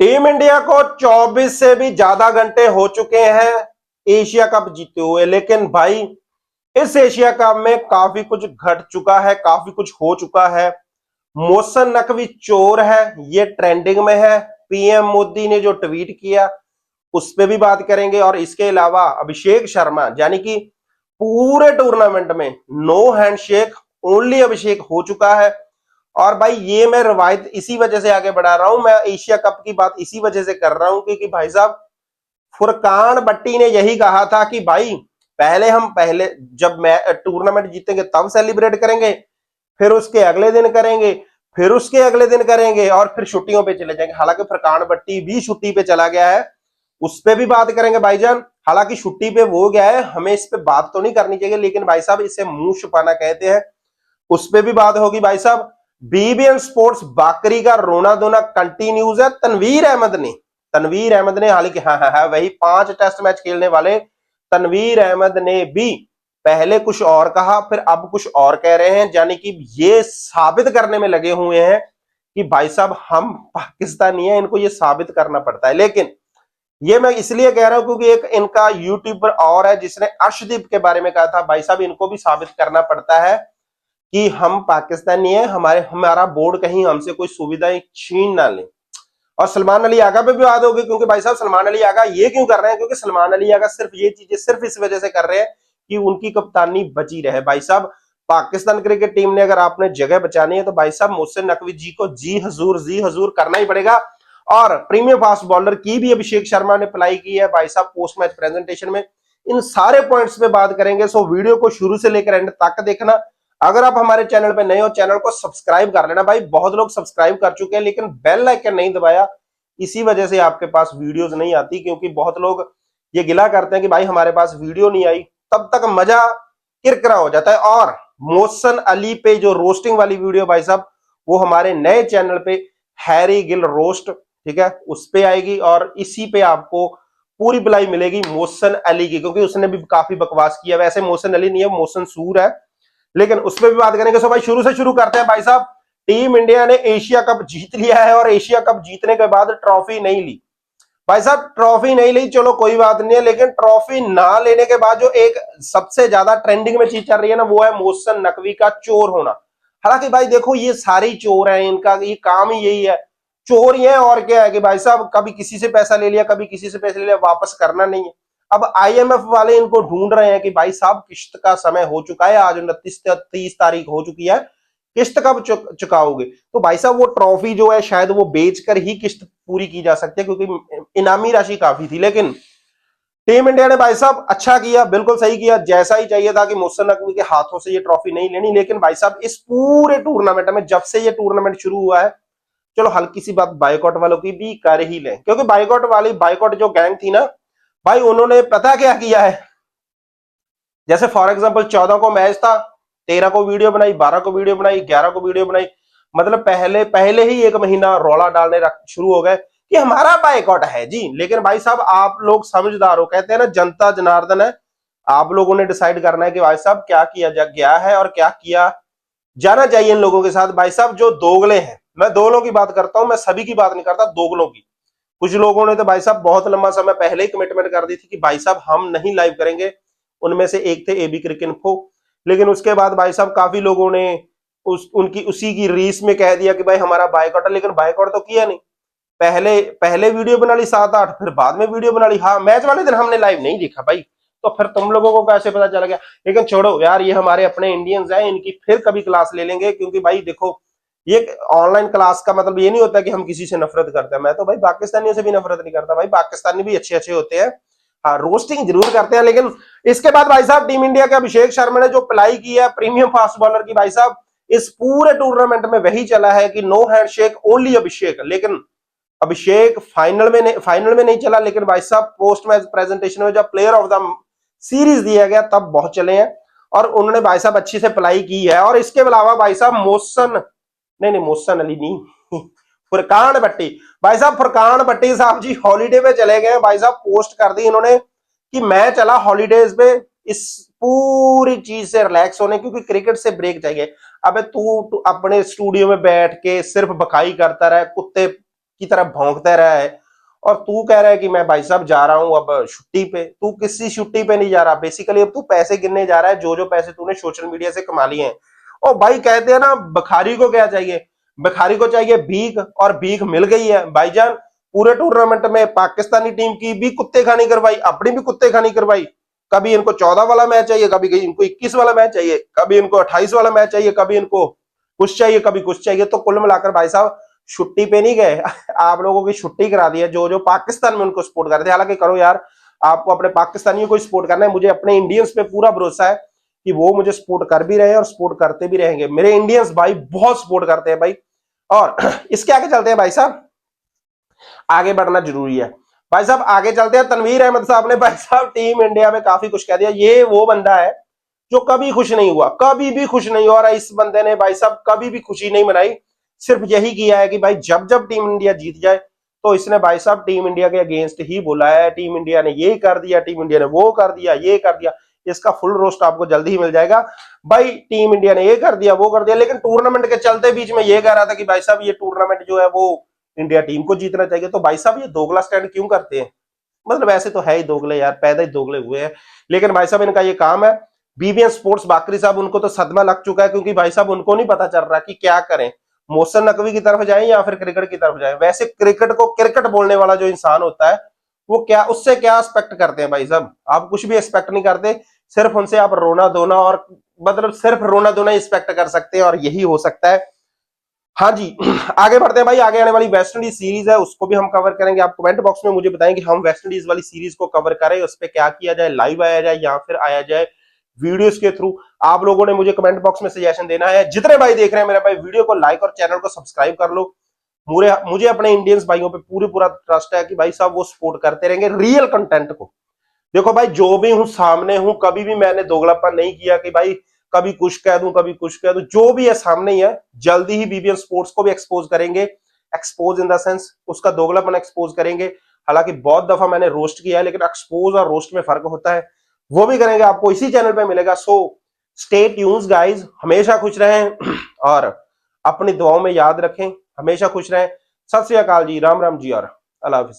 Team India को 24 से भी ज्यादा घंटे हो चुके हैं एशिया कप जीते हुए, लेकिन भाई इस एशिया कप में काफी कुछ घट चुका है, काफी कुछ हो चुका है। मोहसिन नकवी चोर है, ये ट्रेंडिंग में है। पीएम मोदी ने जो ट्वीट किया उस पर भी बात करेंगे, और इसके अलावा अभिषेक शर्मा, यानी कि पूरे टूर्नामेंट में नो हैंडशेक, ओनली अभिषेक हो चुका है। और भाई ये मैं रवायत इसी वजह से आगे बढ़ा रहा हूं, मैं एशिया कप की बात इसी वजह से कर रहा हूं क्योंकि भाई साहब फुरकान बट्टी ने यही कहा था कि भाई पहले जब मैं टूर्नामेंट जीतेंगे तब सेलिब्रेट करेंगे, फिर उसके अगले दिन करेंगे, फिर उसके अगले दिन करेंगे, और फिर छुट्टियों पे चले जाएंगे। हालांकि फुरकान बट्टी भी छुट्टी पे चला गया है, उस पर भी बात करेंगे भाईजान। हालांकि छुट्टी पे वो गया है, हमें इस पे बात तो नहीं करनी चाहिए, लेकिन भाई साहब इसे मुंह छुपाना कहते हैं, उस पर भी बात होगी भाई साहब। बीबीएन स्पोर्ट्स बाकरी का रोना धोना कंटिन्यूज है। तनवीर अहमद ने हालांकि हाँ वही 5 टेस्ट मैच खेलने वाले तनवीर अहमद ने भी पहले कुछ और कहा, फिर अब कुछ और कह रहे हैं, यानी कि ये साबित करने में लगे हुए हैं कि भाई साहब हम पाकिस्तानी हैं, इनको ये साबित करना पड़ता है। लेकिन ये मैं इसलिए कह रहा हूं क्योंकि एक इनका यूट्यूबर और है जिसने अर्शदीप के बारे में कहा था, भाई साहब इनको भी साबित करना पड़ता है कि हम पाकिस्तानी है, हमारा बोर्ड कहीं हमसे कोई सुविधाएं छीन ना ले। और सलमान अली आगा पे भी बात होगी, क्योंकि भाई साहब सलमान अली आगा ये क्यों कर रहे हैं, क्योंकि सलमान अली आगा सिर्फ ये चीजें सिर्फ इस वजह से कर रहे हैं कि उनकी कप्तानी बची रहे। भाई साहब पाकिस्तान क्रिकेट टीम ने अगर आपने जगह बचानी है तो भाई साहब मोहसिन नकवी जी को जी हजूर करना ही पड़ेगा। और प्रीमियर फास्ट बॉलर की भी अभिषेक शर्मा ने अप्लाई की है भाई साहब पोस्ट मैच प्रेजेंटेशन में। इन सारे पॉइंट्स पे बात करेंगे, सो वीडियो को शुरू से लेकर एंड तक देखना। अगर आप हमारे चैनल पे नए हो, चैनल को सब्सक्राइब कर लेना। भाई बहुत लोग सब्सक्राइब कर चुके हैं लेकिन बेल आइकन नहीं दबाया, इसी वजह से आपके पास वीडियोस नहीं आती, क्योंकि बहुत लोग ये गिला करते हैं कि भाई हमारे पास वीडियो नहीं आई, तब तक मजा किरकिरा हो जाता है। और मोहसिन अली पे जो रोस्टिंग वाली वीडियो भाई साहब वो हमारे नए चैनल पे हैरी गिल रोस्ट, ठीक है, उस पे आएगी, और इसी पे आपको पूरी बुलाई मिलेगी मोहसिन अली की, क्योंकि उसने भी काफी बकवास किया। वैसे मोहसिन अली नहीं है, मोहसिन सूर है, लेकिन उस पर भी बात करेंगे। सो भाई शुरू से शुरू करते हैं। भाई साहब टीम इंडिया ने एशिया कप जीत लिया है, और एशिया कप जीतने के बाद ट्रॉफी नहीं ली। भाई साहब ट्रॉफी नहीं ली, चलो कोई बात नहीं है, लेकिन ट्रॉफी ना लेने के बाद जो एक सबसे ज्यादा ट्रेंडिंग में चीज चल रही है ना, वो है मोहसिन नकवी का चोर होना। हालांकि भाई देखो ये सारे चोर हैं, इनका ये काम ही यही है, चोर ही है, और क्या है कि भाई साहब कभी किसी से पैसा ले लिया, कभी किसी से पैसा ले लिया, वापस करना नहीं है। अब आईएमएफ वाले इनको ढूंढ रहे हैं कि भाई साहब किस्त का समय हो चुका है, आज 29-30 तारीख हो चुकी है, किस्त कब चुकाओगे। तो भाई साहब वो ट्रॉफी जो है शायद वो बेचकर ही किस्त पूरी की जा सकती है, क्योंकि इनामी राशि काफी थी। लेकिन टीम इंडिया ने भाई साहब अच्छा किया, बिल्कुल सही किया, जैसा ही चाहिए था कि मोहसिन नकवी के हाथों से ये ट्रॉफी नहीं लेनी। लेकिन भाई साहब इस पूरे टूर्नामेंट में जब से ये टूर्नामेंट शुरू हुआ है, चलो हल्की सी बात बाइकआउट वालों की भी कर ही लें, क्योंकि बाइकआउट जो गैंग थी ना भाई, उन्होंने पता क्या किया है। जैसे फॉर एग्जांपल 14 को मैच था, 13 को वीडियो बनाई, 12 को वीडियो बनाई, 11 को वीडियो बनाई, मतलब पहले पहले ही 1 महीना रौला डालने शुरू हो गए कि हमारा बाइकआउट है जी। लेकिन भाई साहब आप लोग समझदार हो, कहते हैं ना जनता जनार्दन है, आप लोगों ने डिसाइड करना है कि भाई साहब क्या किया जा गया है और क्या किया जाना चाहिए इन लोगों के साथ। भाई साहब जो दोगले हैं, मैं दोगलों की बात करता हूं, मैं सभी की बात नहीं करता, दोगलों की। कुछ लोगों ने तो भाई साहब बहुत लंबा समय पहले ही कमिटमेंट कर दी थी कि भाई साहब हम नहीं लाइव करेंगे, उनमें से एक थे एबी क्रिक इन्फो। लेकिन उसके बाद भाई साहब काफी लोगों ने उनकी उसी की रीस में कह दिया कि भाई हमारा बाइकआउट है, लेकिन बाइकआउट तो किया नहीं। पहले पहले वीडियो बना ली 7-8, फिर बाद में वीडियो बना ली। हाँ मैच वाले दिन हमने लाइव नहीं देखा भाई, तो फिर तुम लोगों को कैसे पता चला गया। लेकिन छोड़ो यार, ये हमारे अपने इंडियंस हैं, इनकी फिर कभी क्लास ले लेंगे, क्योंकि भाई देखो ये ऑनलाइन क्लास का मतलब ये नहीं होता कि हम किसी से नफरत करते हैं। मैं तो भाई पाकिस्तानियों से भी नफरत नहीं करता, भाई पाकिस्तानी भी अच्छे अच्छे होते हैं, हाँ रोस्टिंग जरूर करते हैं। लेकिन इसके बाद भाई साहब टीम इंडिया के अभिषेक शर्मा ने जो अप्लाई किया प्रीमियम फास्ट बॉलर की, भाई साहब इस पूरे टूर्नामेंट में वही चला है कि नो हैंडशेक ओनली अभिषेक। लेकिन अभिषेक फाइनल में नहीं चला, लेकिन भाई साहब पोस्ट मैच प्रेजेंटेशन में जब प्लेयर ऑफ द सीरीज दिया गया तब बहुत चले हैं, और उन्होंने भाई साहब अच्छी से अप्लाई की है। और इसके अलावा भाई साहब मोहसिन अली नहीं फुरकान बट्टी, भाई साहब फुरकान बट्टी साहब जी हॉलीडे पे चले गए। भाई साहब पोस्ट कर दी इन्होंने कि मैं चला हॉलीडेज पे इस पूरी चीज से रिलैक्स होने, क्योंकि क्रिकेट से ब्रेक चाहिए। अबे तू अपने स्टूडियो में बैठ के सिर्फ बखाई करता रहे, कुत्ते की तरह भौंकता रहा है, और तू कह रहा है कि मैं भाई साहब जा रहा हूं अब छुट्टी पे। तू किसी छुट्टी पे नहीं जा रहा, बेसिकली अब तू पैसे गिनने जा रहा है, जो जो पैसे तूने सोशल मीडिया से कमा लिए हैं। और भाई कहते हैं ना, भिखारी को क्या चाहिए, भिखारी को चाहिए भीख, और भीख मिल गई है भाईजान। पूरे टूर्नामेंट में पाकिस्तानी टीम की भी कुत्ते खानी करवाई, अपनी भी कुत्ते खानी करवाई। कभी इनको 14 वाला मैच चाहिए, कभी इनको 21 वाला मैच चाहिए, कभी इनको 28 वाला मैच चाहिए, कभी इनको कुछ चाहिए, कभी कुछ चाहिए। तो कुल मिलाकर भाई साहब छुट्टी पे नहीं गए आप लोगों की छुट्टी करा दी है, जो जो पाकिस्तान में उनको सपोर्ट कर रहे थे। हालांकि करो यार, आपको अपने पाकिस्तानियों को सपोर्ट करना है, मुझे अपने इंडियंस पे पूरा भरोसा है कि वो मुझे सपोर्ट कर भी रहे हैं और सपोर्ट करते भी रहेंगे। मेरे इंडियंस भाई बहुत सपोर्ट करते हैं भाई। और इसके आगे चलते हैं भाई साहब, आगे बढ़ना जरूरी है। भाई साहब आगे चलते हैं। तनवीर अहमद साहब ने भाई साहब टीम इंडिया में काफी कुछ कह दिया। ये वो बंदा है जो कभी खुश नहीं हुआ, कभी भी खुश नहीं हुआ, और इस बंदे ने भाई साहब कभी भी खुशी नहीं मनाई। सिर्फ यही किया है कि भाई जब जब टीम इंडिया जीत जाए तो इसने भाई साहब टीम इंडिया के अगेंस्ट ही बोला है। टीम इंडिया ने ये कर दिया, टीम इंडिया ने वो कर दिया, ये कर दिया। इसका फुल रोस्ट आपको जल्दी ही मिल जाएगा। भाई टीम इंडिया ने ये कर दिया, वो कर दिया, लेकिन टूर्नामेंट के चलते बीच में ये कह रहा था कि भाई साहब ये टूर्नामेंट जो है वो इंडिया टीम को जीतना चाहिए। तो भाई साहब ये दोगला स्टैंड क्यों करते हैं? मतलब ऐसे तो है ही दोगले यार, पैदा ही दोगले हुए हैं। लेकिन भाई साहब इनका ये काम है। बीबीएन स्पोर्ट्स बाकरी साहब, उनको तो सदमा लग चुका है, क्योंकि भाई साहब उनको नहीं पता चल रहा कि क्या करें, मोहसिन नकवी की तरफ जाएं या फिर क्रिकेट की तरफ जाएं। वैसे क्रिकेट को क्रिकेट बोलने वाला जो इंसान होता है वो क्या, उससे क्या एक्सपेक्ट करते हैं भाई साहब? आप कुछ भी एक्सपेक्ट नहीं करते, सिर्फ उनसे आप रोना धोना, और मतलब सिर्फ रोना धोना एक्सपेक्ट कर सकते हैं, और यही हो सकता है। हाँ जी, आगे बढ़ते हैं भाई। आगे आने वाली वेस्ट इंडीज सीरीज है, उसको भी हम कवर करेंगे। आप कमेंट बॉक्स में मुझे बताएं कि हम वेस्ट इंडीज वाली सीरीज को कवर करें, उस पर क्या किया जाए, लाइव आया जाए या फिर आया जाए वीडियोस के थ्रू। आप लोगों ने मुझे कमेंट बॉक्स में सजेशन देना है। जितने भाई देख रहे हैं मेरे भाई, वीडियो को लाइक और चैनल को सब्सक्राइब कर लो। मुझे अपने इंडियंस भाइयों पे पूरा ट्रस्ट है कि भाई साहब वो सपोर्ट करते रहेंगे रियल कंटेंट को। देखो भाई, जो भी हूं सामने हूं, कभी भी मैंने दोगलापन नहीं किया कि भाई कभी कुछ कह दूं कभी कुछ कह दूं। जो भी है सामने ही है। जल्दी ही बीबीएन स्पोर्ट्स को भी एक्सपोज करेंगे, एक्सपोज इन द सेंस उसका दोगलापन एक्सपोज करेंगे। हालांकि बहुत दफा मैंने रोस्ट किया है, लेकिन एक्सपोज और रोस्ट में फर्क होता है, वो भी करेंगे, आपको इसी चैनल पे मिलेगा। सो स्टे ट्यून्स गाइज, हमेशा खुश रहें और अपनी दुआओं में याद रखें, हमेशा खुश रहें। सत श्री अकाल जी, राम राम जी और अल्लाह हाफिज।